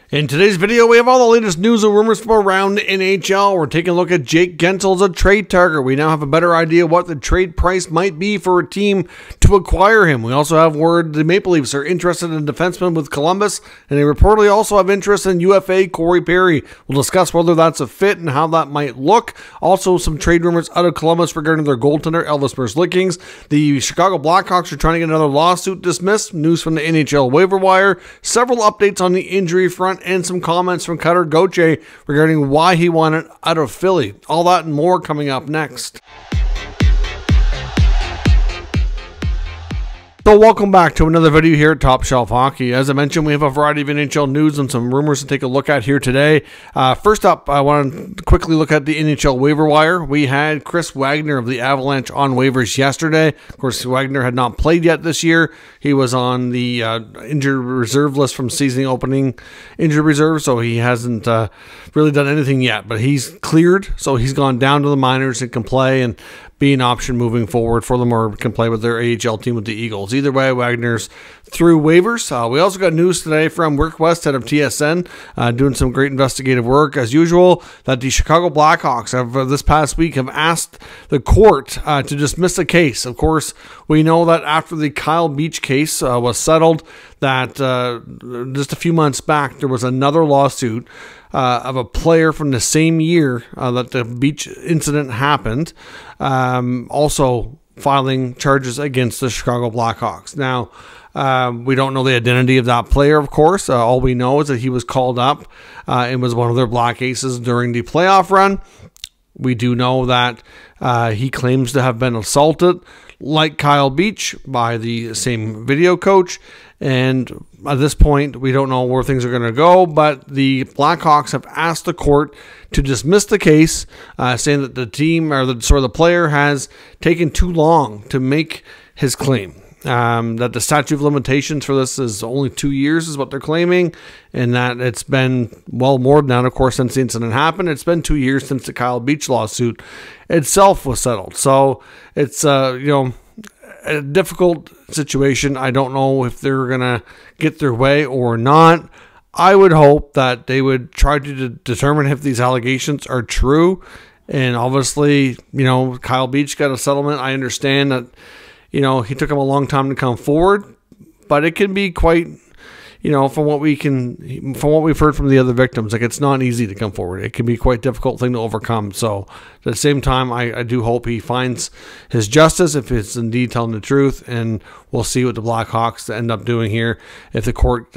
In today's video, we have all the latest news and rumors from around the NHL. We're taking a look at Jake Guentzel as a trade target. We now have a better idea what the trade price might be for a team to acquire him. We also have word the Maple Leafs are interested in defenseman with Columbus, and they reportedly also have interest in UFA Corey Perry. We'll discuss whether that's a fit and how that might look. Also, some trade rumors out of Columbus regarding their goaltender, Elvis Merzlikins. The Chicago Blackhawks are trying to get another lawsuit dismissed. News from the NHL waiver wire. Several updates on the injury front, and some comments from cutter Gauthier regarding why he wanted out of Philly. All that and more coming up next. So welcome back to another video here at Top Shelf Hockey. As I mentioned, we have a variety of NHL news and some rumors to take a look at here today. First up, I want to quickly look at the NHL waiver wire. We had Chris Wagner of the Avalanche on waivers yesterday. Of course, Wagner had not played yet this year. He was on the injured reserve list from season opening injured reserve, so he hasn't really done anything yet. But he's cleared, so he's gone down to the minors and can play and be an option moving forward for them, or can play with their AHL team with the Eagles. Either way, Wagner's through waivers. We also got news today from Rick Westhead of TSN, doing some great investigative work as usual, that the Chicago Blackhawks have this past week have asked the court to dismiss the case. Of course, we know that after the Kyle Beach case was settled, that just a few months back there was another lawsuit of a player from the same year that the beach incident happened, also filing charges against the Chicago Blackhawks. Now, we don't know the identity of that player, of course. All we know is that he was called up and was one of their Black Aces during the playoff run. We do know that he claims to have been assaulted, like Kyle Beach, by the same video coach. And at this point, we don't know where things are going to go, but the Blackhawks have asked the court to dismiss the case, saying that the team, or the player, has taken too long to make his claim. That the statute of limitations for this is only 2 years is what they're claiming, and that it's been well more than that, of course, since the incident happened. It's been 2 years since the Kyle Beach lawsuit itself was settled. So it's a difficult situation. I don't know if they're gonna get their way or not. I would hope that they would try to determine if these allegations are true. And obviously, Kyle Beach got a settlement. I understand that he took him a long time to come forward, but it can be quite, from what we've heard from the other victims, like, it's not easy to come forward. It can be quite a difficult thing to overcome. So at the same time, I do hope he finds his justice if it's indeed telling the truth, and we'll see what the Blackhawks end up doing here, if the court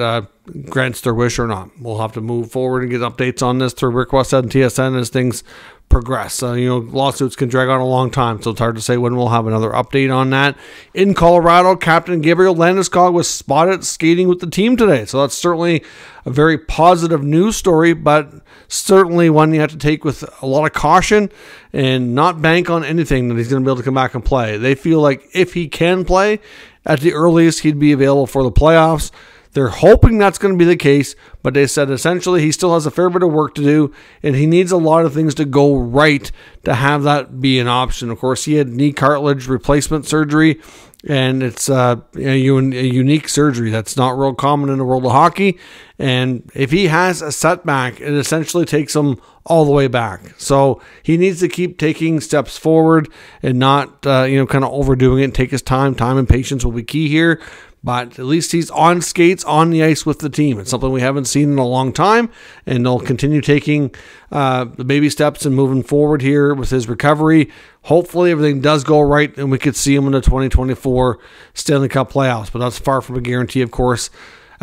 grants their wish or not. We'll have to move forward and get updates on this through Rick Westhead and TSN as things progress. Lawsuits can drag on a long time, so it's hard to say when we'll have another update on that. In Colorado, Captain Gabriel Landeskog was spotted skating with the team today, so that's certainly a very positive news story, but certainly one you have to take with a lot of caution and not bank on anything that he's going to be able to come back and play. They feel like if he can play, at the earliest he'd be available for the playoffs. They're hoping that's going to be the case, but they said essentially he still has a fair bit of work to do, and he needs a lot of things to go right to have that be an option. Of course, he had knee cartilage replacement surgery, and it's a unique surgery that's not real common in the world of hockey. And if he has a setback, it essentially takes him all the way back. So he needs to keep taking steps forward and not, kind of overdoing it, and take his time. Time and patience will be key here. But at least he's on skates, on the ice with the team. It's something we haven't seen in a long time, and they'll continue taking the baby steps and moving forward here with his recovery. Hopefully everything does go right, and we could see him in the 2024 Stanley Cup playoffs, but that's far from a guarantee, of course,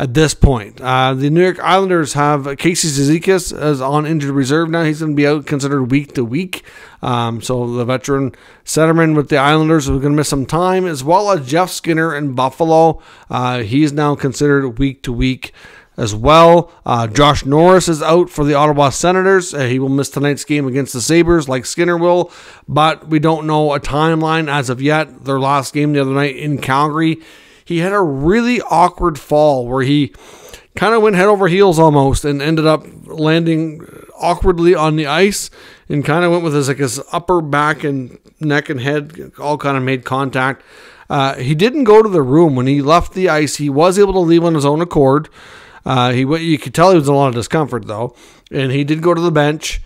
at this point. The New York Islanders have Casey Cizikas as on injured reserve now. He's going to be out, considered week to week. So the veteran centerman with the Islanders is going to miss some time, as well as Jeff Skinner in Buffalo. He's now considered week to week as well. Josh Norris is out for the Ottawa Senators. He will miss tonight's game against the Sabres, like Skinner will, but we don't know a timeline as of yet. Their last game the other night in Calgary, he had a really awkward fall where he kind of went head over heels almost and ended up landing awkwardly on the ice, and kind of went with his upper back and neck and head all kind of made contact. He didn't go to the room when he left the ice. He was able to leave on his own accord. You could tell he was in a lot of discomfort, though. And he did go to the bench,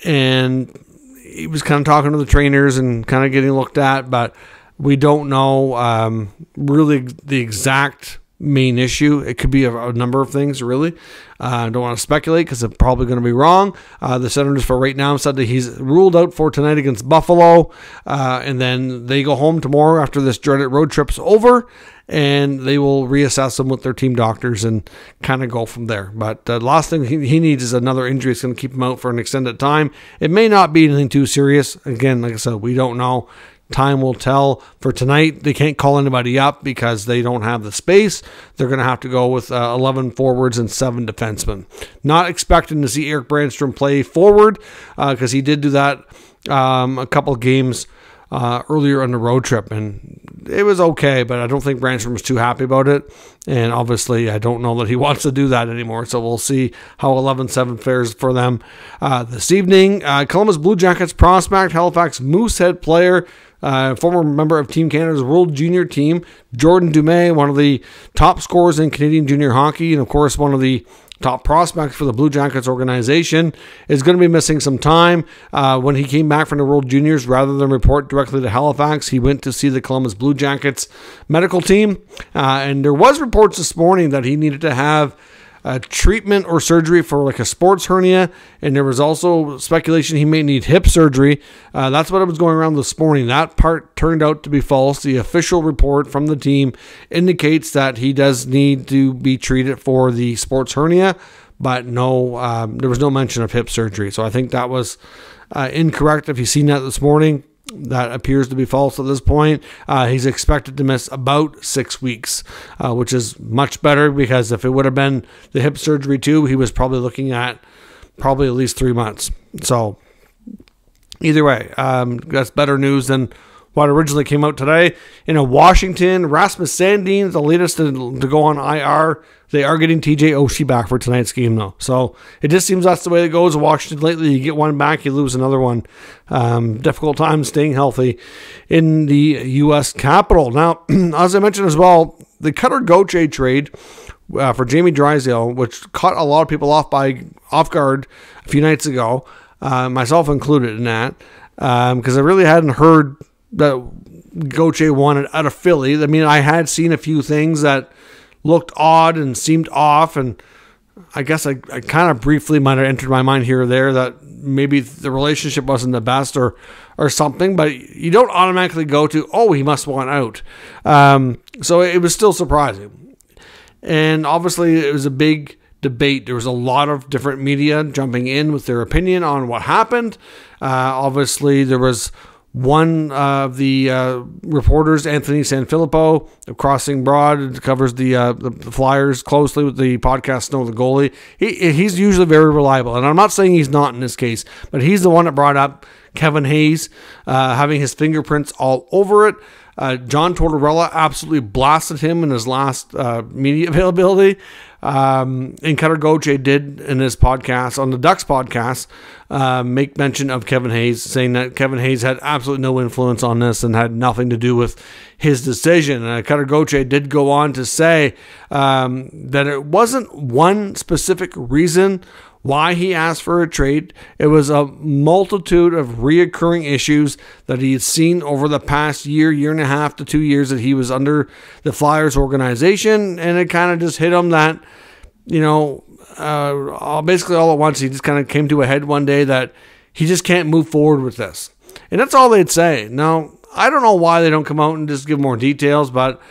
and he was kind of talking to the trainers and kind of getting looked at, but we don't know really the exact main issue. It could be a number of things, really. I don't want to speculate because I'm probably going to be wrong. The Senators for right now said that he's ruled out for tonight against Buffalo, and then they go home tomorrow after this dreaded road trip's over, and they will reassess him with their team doctors and kind of go from there. But the last thing he needs is another injury. It's going to keep him out for an extended time. It may not be anything too serious. Again, like I said, we don't know. Time will tell. For tonight, they can't call anybody up because they don't have the space. They're going to have to go with 11 forwards and 7 defensemen. Not expecting to see Erik Brannstrom play forward because he did do that a couple of games earlier on the road trip, and it was okay, but I don't think Brannstrom was too happy about it, and obviously I don't know that he wants to do that anymore, so we'll see how 11-7 fares for them this evening. Columbus Blue Jackets prospect, Halifax Moosehead player, former member of Team Canada's World Junior team, Jordan Dumais, one of the top scorers in Canadian junior hockey, and of course one of the top prospects for the Blue Jackets organization, is going to be missing some time. When he came back from the World Juniors, rather than report directly to Halifax, he went to see the Columbus Blue Jackets medical team, and there was reports this morning that he needed to have treatment or surgery for like a sports hernia, and there was also speculation he may need hip surgery. That's what was going around this morning. That part turned out to be false. The official report from the team indicates that he does need to be treated for the sports hernia, but no, there was no mention of hip surgery. So I think that was incorrect. If you've seen that this morning, that appears to be false at this point. He's expected to miss about 6 weeks, which is much better, because if it would have been the hip surgery too, he was probably looking at at least 3 months. So either way, that's better news than what originally came out today. In Washington, Rasmus Sandin is the latest to go on IR. They are getting TJ Oshie back for tonight's game, though. So it just seems that's the way it goes in Washington lately. You get one back, you lose another one. Difficult time staying healthy in the U.S. Capitol. Now, as I mentioned as well, the Cutter Gauthier trade for Jamie Drysdale, which caught a lot of people off guard a few nights ago, myself included in that, because I really hadn't heard that Gauthier wanted out of Philly. I mean, I had seen a few things that looked odd and seemed off, and I guess I kind of briefly might have entered my mind here or there that maybe the relationship wasn't the best or something, but you don't automatically go to, oh, he must want out. So it was still surprising. And obviously it was a big debate. There was a lot of different media jumping in with their opinion on what happened. Obviously there was one of the reporters, Anthony Sanfilippo of Crossing Broad, covers the Flyers closely with the podcast Snow the Goalie. He's usually very reliable, and I'm not saying he's not in this case, but he's the one that brought up Kevin Hayes having his fingerprints all over it. John Tortorella absolutely blasted him in his last media availability. And Cutter Gauthier did in his podcast, on the Ducks podcast, make mention of Kevin Hayes, saying that Kevin Hayes had absolutely no influence on this and had nothing to do with his decision. Cutter Gauthier did go on to say that it wasn't one specific reason why he asked for a trade. It was a multitude of reoccurring issues that he had seen over the past year and a half to 2 years that he was under the Flyers organization, and it kind of just hit him that, basically all at once, he just kind of came to a head one day that he just can't move forward with this. And that's all they'd say. Now, I don't know why they don't come out and just give more details, but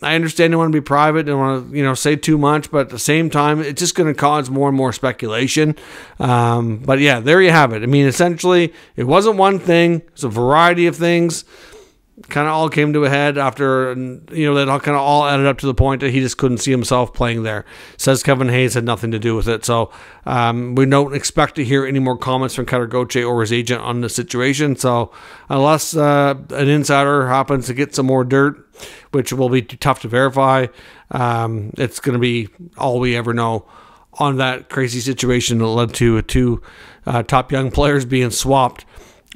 I understand they want to be private, they want to, say too much, but at the same time, it's just going to cause more and more speculation. But yeah, there you have it. I mean, essentially, it wasn't one thing. It's a variety of things. Kind of all came to a head after, that all kind of all added up to the point that he just couldn't see himself playing there. Says Kevin Hayes had nothing to do with it. So we don't expect to hear any more comments from Cutter Gauthier or his agent on the situation. So unless an insider happens to get some more dirt, which will be tough to verify, it's going to be all we ever know on that crazy situation that led to two top young players being swapped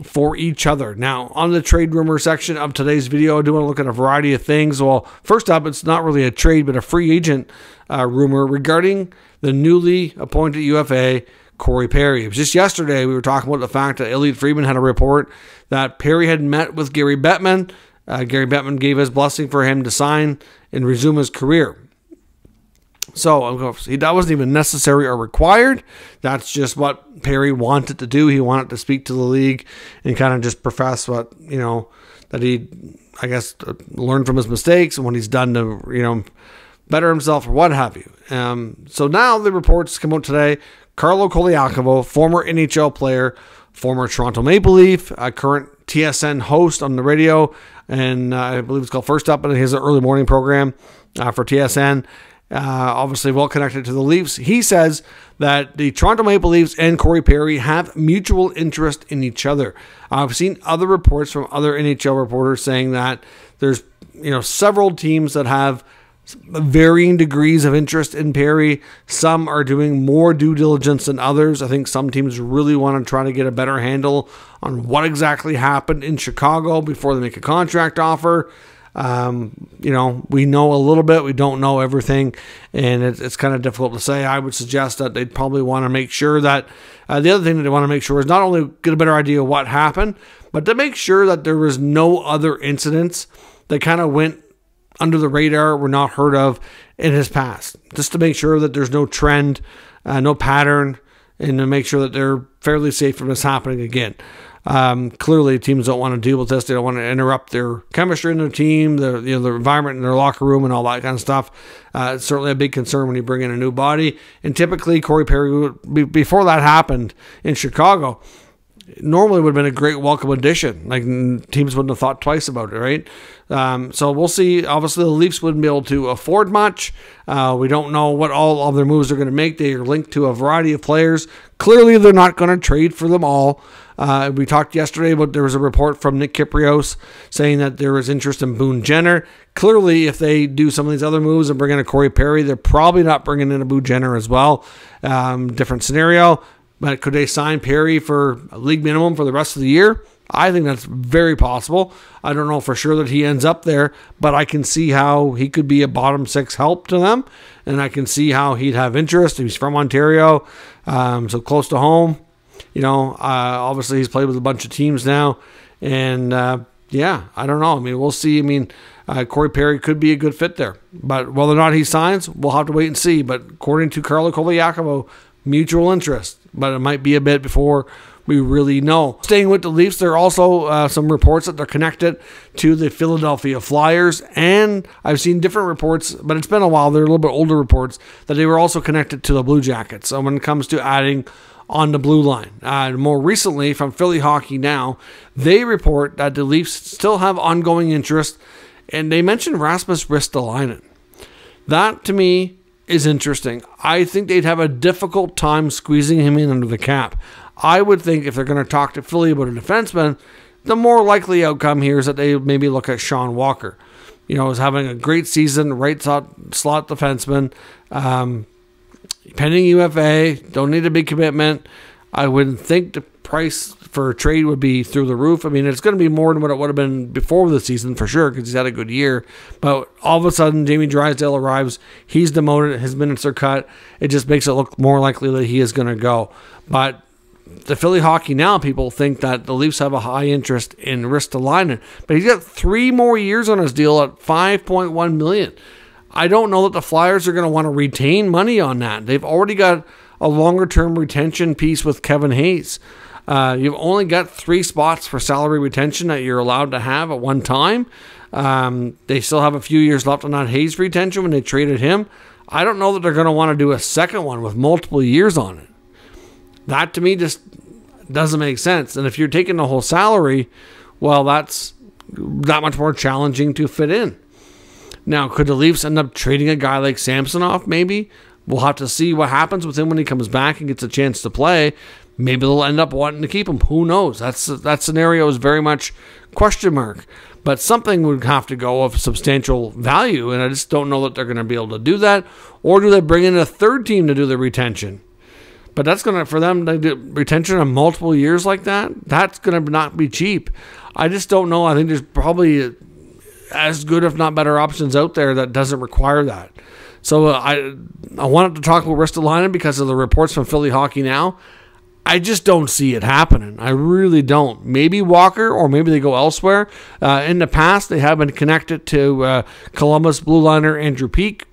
for each other. Now, on the trade rumor section of today's video, I do want to look at a variety of things. Well, first up, it's not really a trade, but a free agent rumor regarding the newly appointed UFA, Corey Perry. It was just yesterday we were talking about the fact that Elliot Friedman had a report that Perry had met with Gary Bettman. Gary Bettman gave his blessing for him to sign and resume his career. So that wasn't even necessary or required. That's just what Perry wanted to do. He wanted to speak to the league and kind of just profess what, that he, I guess, learned from his mistakes and what he's done to, better himself or what have you. So now the reports come out today. Carlo Colaiacovo, former NHL player, former Toronto Maple Leaf, current TSN host on the radio, and I believe it's called First Up, and he has an early morning program for TSN. Obviously well connected to the Leafs. He says that the Toronto Maple Leafs and Corey Perry have mutual interest in each other. I've seen other reports from other NHL reporters saying that there's several teams that have varying degrees of interest in Perry. Some are doing more due diligence than others. I think some teams really want to try to get a better handle on what exactly happened in Chicago before they make a contract offer. We know a little bit, we don't know everything, and it's kind of difficult to say. I would suggest that they'd probably want to make sure that the other thing that they want to make sure is not only get a better idea of what happened, but to make sure that there was no other incidents that kind of went under the radar, were not heard of in his past, just to make sure that there's no trend, no pattern, and to make sure that they're fairly safe from this happening again. Clearly, teams don't want to deal with this. They don't want to interrupt their chemistry in their team, the environment in their locker room, and all that kind of stuff. It's certainly a big concern when you bring in a new body. And typically, Corey Perry, before that happened in Chicago, normally would have been a great welcome addition. Like, teams wouldn't have thought twice about it, right? So we'll see. Obviously, the Leafs wouldn't be able to afford much. We don't know what all of their moves are going to make. They are linked to a variety of players. Clearly, they're not going to trade for them all. We talked yesterday about there was a report from Nick Kypreos saying that there was interest in Boone Jenner. Clearly, if they do some of these other moves and bring in a Corey Perry, they're probably not bringing in a Boone Jenner as well. Different scenario. But could they sign Perry for a league minimum for the rest of the year? I think that's very possible. I don't know for sure that he ends up there, but I can see how he could be a bottom six help to them, and I can see how he'd have interest. He's from Ontario, so close to home. Obviously he's played with a bunch of teams now, and I don't know. I mean, we'll see. Corey Perry could be a good fit there, but whether or not he signs, we'll have to wait and see. But according to Carlo Colaiacovo, mutual interest, but it might be a bit before we really know. Staying with the Leafs, there are also some reports that they're connected to the Philadelphia Flyers, and I've seen different reports, but it's been a while. They're a little bit older reports that they were also connected to the Blue Jackets. So when it comes to adding on the blue line, more recently from Philly Hockey Now, they report that the Leafs still have ongoing interest, and they mentioned Rasmus Ristolainen. That to me is interesting. I think they'd have a difficult time squeezing him in under the cap. I would think if they're going to talk to Philly about a defenseman, the more likely outcome here is that they maybe look at Sean Walker. Is having a great season, right slot defenseman, pending UFA, don't need a big commitment. I wouldn't think the price for a trade would be through the roof. I mean, it's going to be more than what it would have been before the season for sure, because he's had a good year. But all of a sudden, Jamie Drysdale arrives. He's demoted. His minutes are cut. It just makes it look more likely that he is going to go. But the Philly Hockey Now people think that the Leafs have a high interest in Ristolainen. But he's got 3 more years on his deal at $5.1 million. I don't know that the Flyers are going to want to retain money on that. They've already got a longer-term retention piece with Kevin Hayes. You've only got 3 spots for salary retention that you're allowed to have at one time. They still have a few years left on that Hayes retention when they traded him. I don't know that they're going to want to do a second one with multiple years on it. That to me just doesn't make sense. And if you're taking the whole salary, well, that's that much more challenging to fit in. Now, could the Leafs end up trading a guy like Samsonov maybe? We'll have to see what happens with him when he comes back and gets a chance to play. Maybe they'll end up wanting to keep him. Who knows? That scenario is very much question mark. But something would have to go of substantial value, and I just don't know that they're going to be able to do that. Or do they bring in a third team to do the retention? But that's going to, for them to get retention on multiple years like that, that's going to not be cheap. I just don't know. I think there's probably as good, if not better, options out there that doesn't require that. So I wanted to talk about Ristolainen because of the reports from Philly Hockey Now. I just don't see it happening. I really don't. Maybe Walker, or maybe they go elsewhere. In the past, they have been connected to Columbus blue liner Andrew Peeke.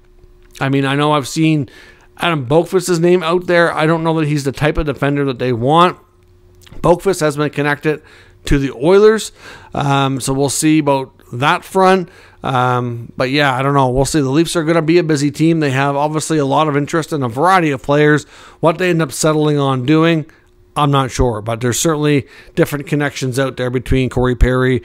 I mean, I know I've seen Adam Boqvist's name out there. I don't know that he's the type of defender that they want. Boqvist has been connected to the Oilers, so we'll see about that front. But yeah, I don't know. We'll see. The Leafs are going to be a busy team. They have obviously a lot of interest in a variety of players. What they end up settling on doing, I'm not sure. But there's certainly different connections out there between Corey Perry,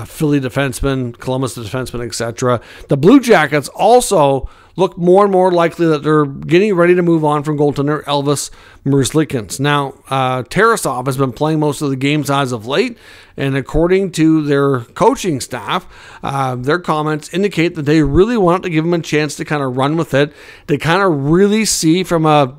Philly defenseman, Columbus defenseman, etc. The Blue Jackets also look more and more likely that they're getting ready to move on from goaltender Elvis Merzlikins. Now, Tarasov has been playing most of the games as of late, and according to their coaching staff, their comments indicate that they really want to give him a chance to kind of run with it. They kind of really see from a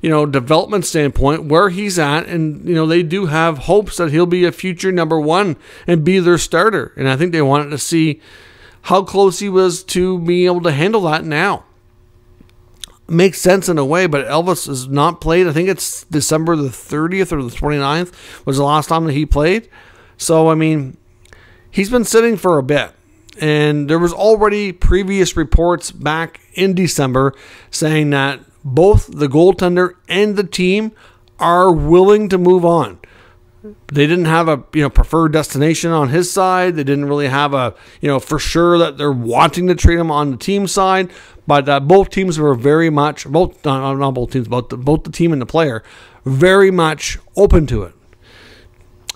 development standpoint where he's at, and they do have hopes that he'll be a future number one and be their starter. And I think they wanted to see how close he was to being able to handle that now. Makes sense in a way, but Elvis has not played. I think it's December the 30th or the 29th was the last time that he played. So, I mean, he's been sitting for a bit. And there was already previous reports back in December saying that both the goaltender and the team are willing to move on. They didn't have a preferred destination on his side. They didn't really have a for sure that they're wanting to trade him on the team side. But both teams were very much both the team and the player very much open to it.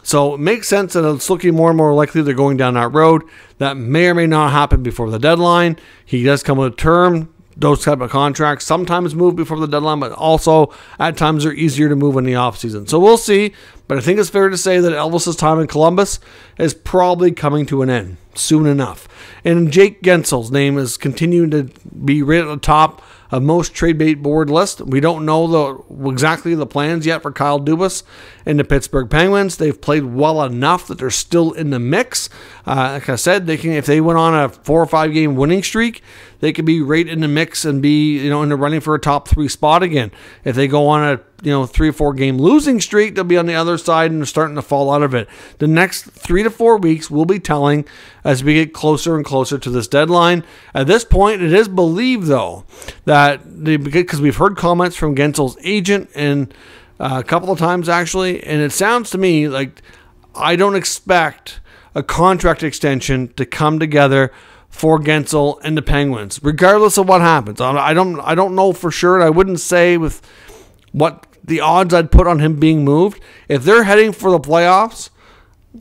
So it makes sense that it's looking more and more likely they're going down that road. That may or may not happen before the deadline. He does come with a term. Those type of contracts sometimes move before the deadline, but also at times are easier to move in the offseason. So we'll see, but I think it's fair to say that Elvis's time in Columbus is probably coming to an end soon enough. And Jake Guentzel's name is continuing to be right at the top of most trade bait board list. We don't know exactly the plans yet for Kyle Dubas and the Pittsburgh Penguins. They've played well enough that they're still in the mix. Like I said, they can, if they went on a 4 or 5 game winning streak, they could be right in the mix and be in the running for a top 3 spot again. If they go on a 3 or 4 game losing streak, they'll be on the other side and they're starting to fall out of it. The next 3 to 4 weeks will be telling as we get closer and closer to this deadline. At this point, it is believed though that because we've heard comments from Guentzel's agent and a couple of times actually, and it sounds to me like I don't expect a contract extension to come together for Guentzel and the Penguins, regardless of what happens. I don't know for sure. I wouldn't say with what the odds I'd put on him being moved. If they're heading for the playoffs,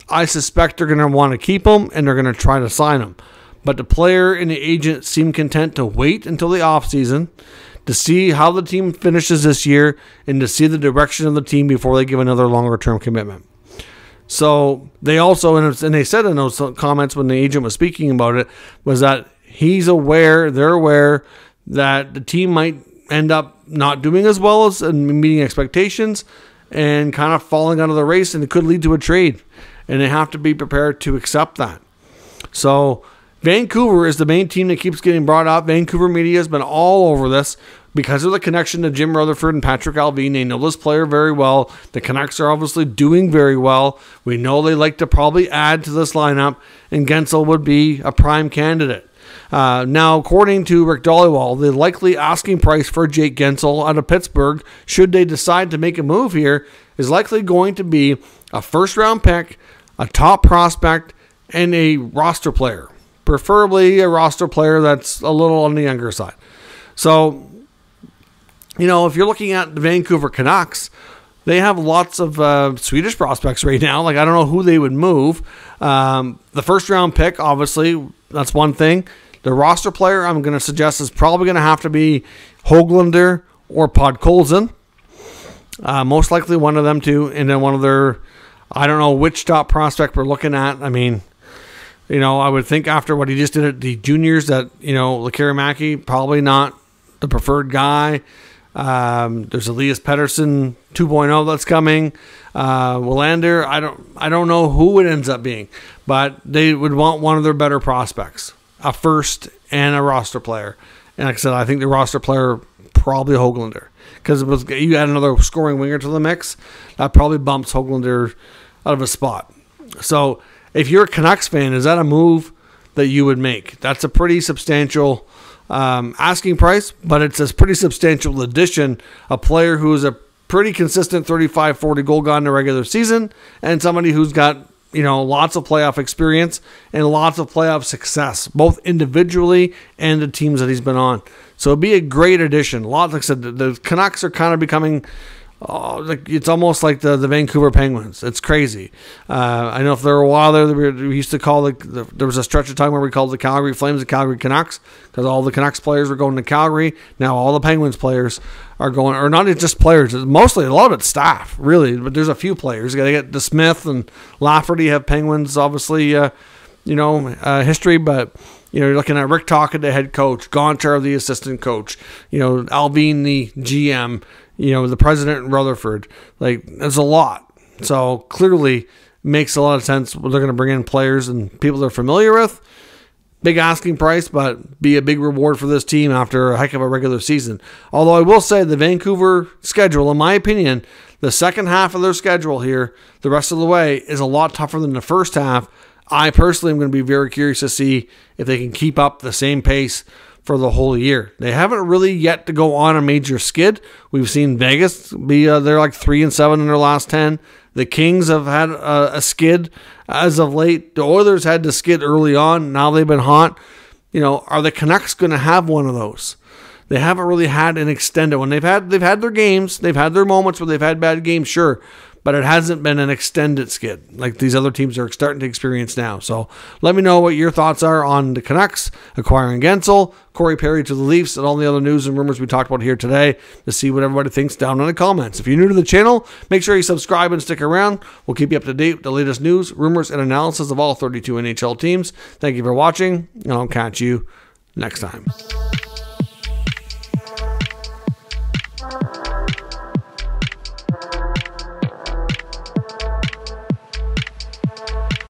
I suspect they're going to want to keep him and they're going to try to sign him. But the player and the agent seem content to wait until the offseason to see how the team finishes this year and to see the direction of the team before they give another longer-term commitment. So they also, and they said in those comments when the agent was speaking about it, was that he's aware, they're aware that the team might end up not doing as well as and meeting expectations and kind of falling out of the race, and it could lead to a trade. And they have to be prepared to accept that. So Vancouver is the main team that keeps getting brought up. Vancouver media has been all over this because of the connection to Jim Rutherford and Patrick Allvin. They know this player very well. The Canucks are obviously doing very well. We know they like to probably add to this lineup, and Guentzel would be a prime candidate. Now, according to Rick Dhaliwal, the likely asking price for Jake Guentzel out of Pittsburgh, should they decide to make a move here, is likely going to be a first-round pick, a top prospect, and a roster player. Preferably a roster player that's a little on the younger side. So, if you're looking at the Vancouver Canucks, they have lots of Swedish prospects right now. Like, I don't know who they would move. The first-round pick, obviously, that's one thing. The roster player, I'm going to suggest, is probably going to have to be Höglander or Podkolzin. Most likely one of them two. And then one of their, I don't know which top prospect we're looking at. I mean, I would think after what he just did at the juniors that, Lekkerimäki, probably not the preferred guy. There's Elias Pettersson 2.0 that's coming. Willander, I don't know who it ends up being, but they would want one of their better prospects, a first and a roster player. And like I said, I think the roster player probably Höglander, because you add another scoring winger to the mix, that probably bumps Höglander out of a spot. So if you're a Canucks fan, is that a move that you would make? That's a pretty substantial asking price, but it's a pretty substantial addition. A player who is a pretty consistent 35-40 goal guy in the regular season, and somebody who's got, you know, lots of playoff experience and lots of playoff success, both individually and the teams that he's been on. So it'd be a great addition. Like I said, the Canucks are kind of becoming, it's almost like the Vancouver Penguins. It's crazy. I know if there were a while there, we used to call there was a stretch of time where we called the Calgary Flames the Calgary Canucks, because all the Canucks players were going to Calgary. Now all the Penguins players are going, or not just players, mostly a lot of it's staff, really, but there's a few players. They get DeSmith and Lafferty have Penguins, obviously, history, but you're looking at Rick Tocchet, the head coach, Gauthier, the assistant coach, Alvin, the GM, the president in Rutherford. Like, there's a lot. So clearly makes a lot of sense. They're going to bring in players and people they're familiar with. Big asking price, but be a big reward for this team after a heck of a regular season. Although I will say the Vancouver schedule, in my opinion, the second half of their schedule here, the rest of the way, is a lot tougher than the first half. I personally am going to be very curious to see if they can keep up the same pace for the whole year. They haven't really yet to go on a major skid. We've seen Vegas be, they're like 3-7 in their last 10. The Kings have had a skid as of late. The Oilers had to skid early on. Now they've been hot. Are the Canucks going to have one of those? They haven't really had an extended one. They've had their games. They've had their moments where they've had bad games, sure. But it hasn't been an extended skid like these other teams are starting to experience now. So let me know what your thoughts are on the Canucks acquiring Guentzel, Corey Perry to the Leafs, and all the other news and rumors we talked about here today, to see what everybody thinks down in the comments. If you're new to the channel, make sure you subscribe and stick around. We'll keep you up to date with the latest news, rumors, and analysis of all 32 NHL teams. Thank you for watching, and I'll catch you next time.